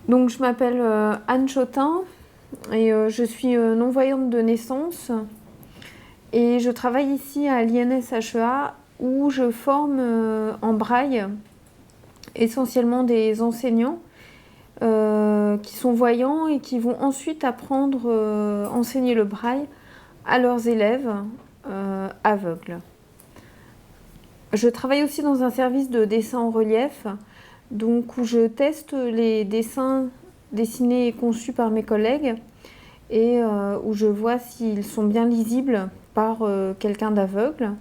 Donc je m'appelle Anne Chotin et je suis non-voyante de naissance et je travaille ici à l'INSHEA où je forme en braille essentiellement des enseignants qui sont voyants et qui vont ensuite apprendre, enseigner le braille à leurs élèves aveugles. Je travaille aussi dans un service de dessin en relief, donc où je teste les dessins dessinés et conçus par mes collègues et où je vois s'ils sont bien lisibles par quelqu'un d'aveugle.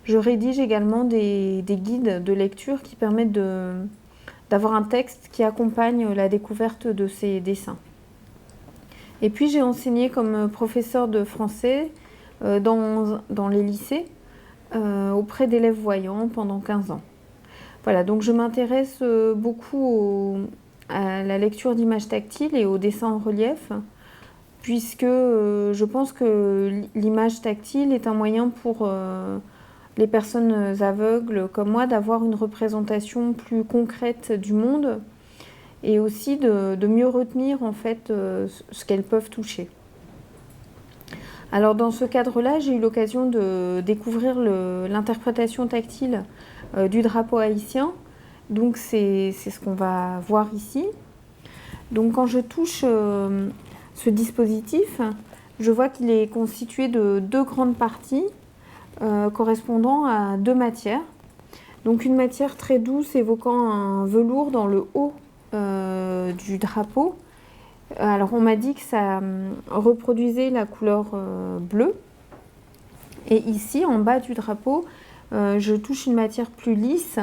Je rédige également des guides de lecture qui permettent d'avoir un texte qui accompagne la découverte de ces dessins. Et puis j'ai enseigné comme professeur de français dans les lycées auprès d'élèves voyants pendant 15 ans. Voilà, donc je m'intéresse beaucoup à la lecture d'images tactiles et au dessin en relief, puisque je pense que l'image tactile est un moyen pour les personnes aveugles comme moi d'avoir une représentation plus concrète du monde et aussi de mieux retenir en fait ce qu'elles peuvent toucher. Alors dans ce cadre-là, j'ai eu l'occasion de découvrir l'interprétation tactile du drapeau haïtien. Donc c'est ce qu'on va voir ici. Donc quand je touche ce dispositif, je vois qu'il est constitué de deux grandes parties correspondant à deux matières. Donc une matière très douce évoquant un velours dans le haut du drapeau. Alors on m'a dit que ça reproduisait la couleur bleue. Et ici, en bas du drapeau, je touche une matière plus lisse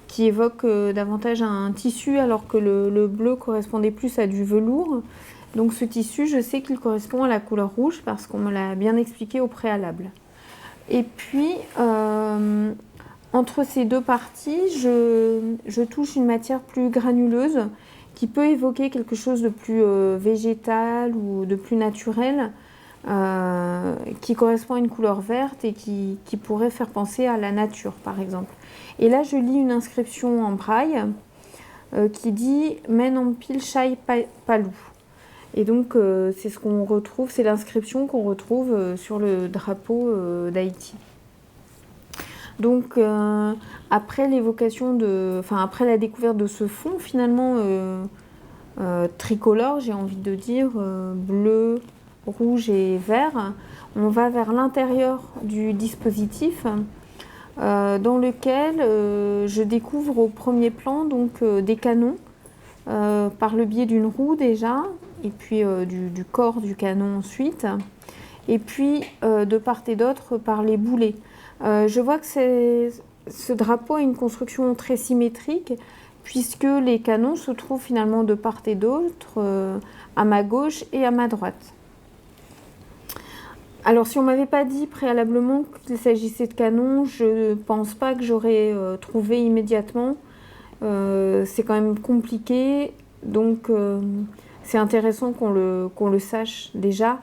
qui évoque davantage un tissu alors que le bleu correspondait plus à du velours. Donc ce tissu, je sais qu'il correspond à la couleur rouge parce qu'on me l'a bien expliqué au préalable. Et puis, entre ces deux parties, je touche une matière plus granuleuse qui peut évoquer quelque chose de plus végétal ou de plus naturel, qui correspond à une couleur verte et qui pourrait faire penser à la nature, par exemple. Et là, je lis une inscription en braille qui dit « Men en pile chai palou ». Et donc, c'est ce qu'on retrouve, c'est l'inscription qu'on retrouve sur le drapeau d'Haïti. Donc, après après la découverte de ce fond, finalement tricolore, j'ai envie de dire, bleu, rouge et vert, on va vers l'intérieur du dispositif dans lequel je découvre au premier plan donc, des canons par le biais d'une roue déjà, et puis du corps du canon ensuite, et puis de part et d'autre par les boulets. Je vois que ce drapeau a une construction très symétrique puisque les canons se trouvent finalement de part et d'autre, à ma gauche et à ma droite. Alors si on ne m'avait pas dit préalablement qu'il s'agissait de canons, je ne pense pas que j'aurais trouvé immédiatement. C'est quand même compliqué, donc c'est intéressant qu'on le sache déjà,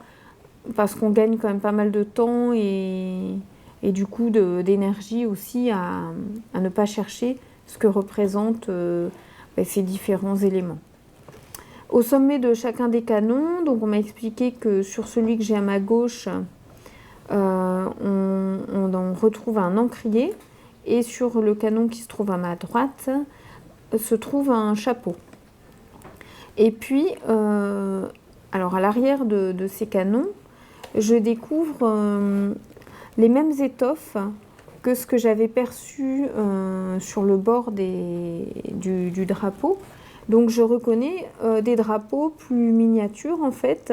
parce qu'on gagne quand même pas mal de temps et du coup d'énergie aussi à ne pas chercher ce que représentent ces différents éléments. Au sommet de chacun des canons, donc on m'a expliqué que sur celui que j'ai à ma gauche, on retrouve un encrier, et sur le canon qui se trouve à ma droite se trouve un chapeau. Et puis, alors à l'arrière de ces canons, je découvre les mêmes étoffes que ce que j'avais perçu sur le bord du drapeau. Donc je reconnais des drapeaux plus miniatures en fait,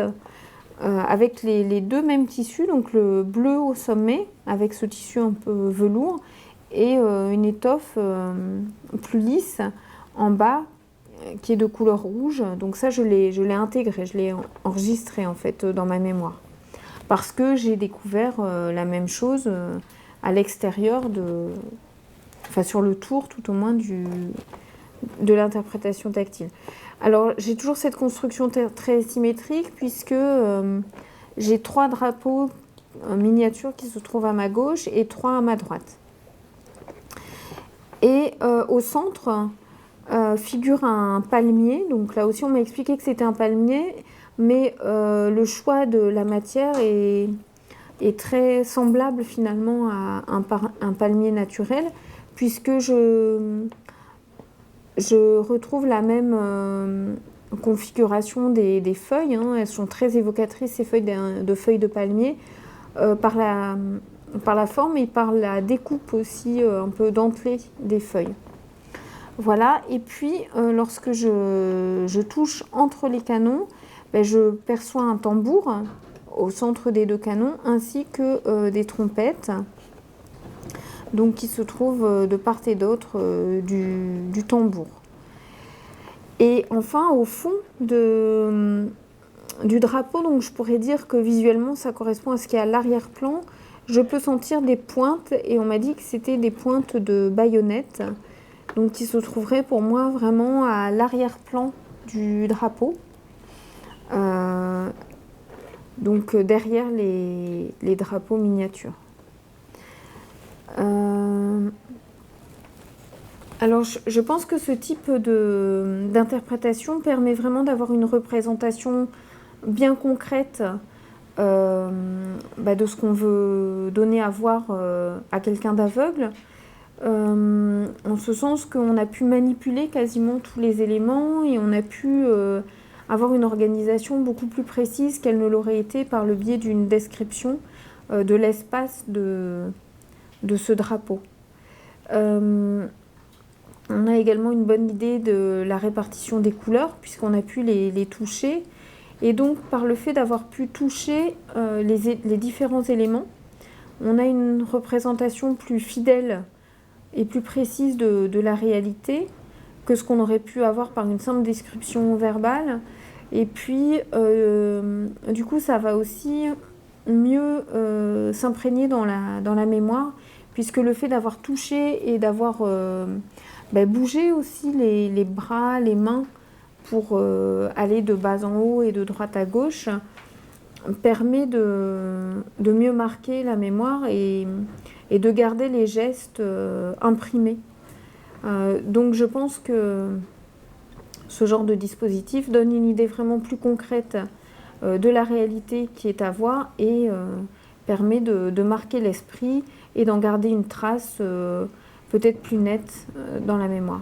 avec les deux mêmes tissus, donc le bleu au sommet avec ce tissu un peu velours et une étoffe plus lisse en bas qui est de couleur rouge. Donc ça je l'ai intégré, je l'ai enregistré en fait dans ma mémoire. Parce que j'ai découvert la même chose à l'extérieur, sur le tour tout au moins de l'interprétation tactile. Alors j'ai toujours cette construction très symétrique puisque j'ai 3 drapeaux miniatures qui se trouvent à ma gauche et 3 à ma droite. Et au centre figure un palmier. Donc là aussi, on m'a expliqué que c'était un palmier, mais le choix de la matière est très semblable finalement à un palmier naturel, puisque je retrouve la même configuration des feuilles. Hein. Elles sont très évocatrices, ces feuilles de feuilles de palmier, par la forme et par la découpe aussi un peu dentelée des feuilles. Voilà, et puis lorsque je touche entre les canons, je perçois un tambour au centre des 2 canons, ainsi que des trompettes, donc qui se trouvent de part et d'autre du tambour. Et enfin, au fond du drapeau, donc je pourrais dire que visuellement ça correspond à ce qu'il y a à l'arrière-plan. Je peux sentir des pointes, et on m'a dit que c'était des pointes de baïonnettes, donc qui se trouveraient pour moi vraiment à l'arrière-plan du drapeau. Donc derrière les drapeaux miniatures. Alors je pense que ce type d'interprétation permet vraiment d'avoir une représentation bien concrète de ce qu'on veut donner à voir à quelqu'un d'aveugle, en ce sens qu'on a pu manipuler quasiment tous les éléments et on a pu avoir une organisation beaucoup plus précise qu'elle ne l'aurait été par le biais d'une description de l'espace de ce drapeau. On a également une bonne idée de la répartition des couleurs puisqu'on a pu les toucher. Et donc, par le fait d'avoir pu toucher les différents éléments, on a une représentation plus fidèle et plus précise de la réalité que ce qu'on aurait pu avoir par une simple description verbale. Et puis, du coup, ça va aussi mieux s'imprégner dans la mémoire, puisque le fait d'avoir touché et d'avoir bougé aussi les bras, les mains, pour aller de bas en haut et de droite à gauche, permet de mieux marquer la mémoire et de garder les gestes imprimés. Donc je pense que ce genre de dispositif donne une idée vraiment plus concrète de la réalité qui est à voir et permet de marquer l'esprit et d'en garder une trace peut-être plus nette dans la mémoire.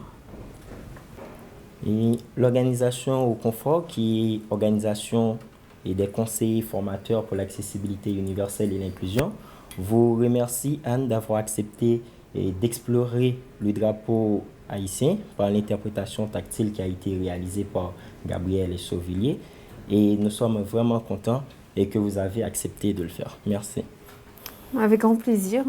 Et l'organisation au confort, qui est organisation et des conseillers formateurs pour l'accessibilité universelle et l'inclusion, vous remercie Anne d'avoir accepté d'explorer le drapeau haïtien par l'interprétation tactile qui a été réalisée par Gabriel Sauvillier. Et nous sommes vraiment contents et que vous avez accepté de le faire. Merci. Avec grand plaisir.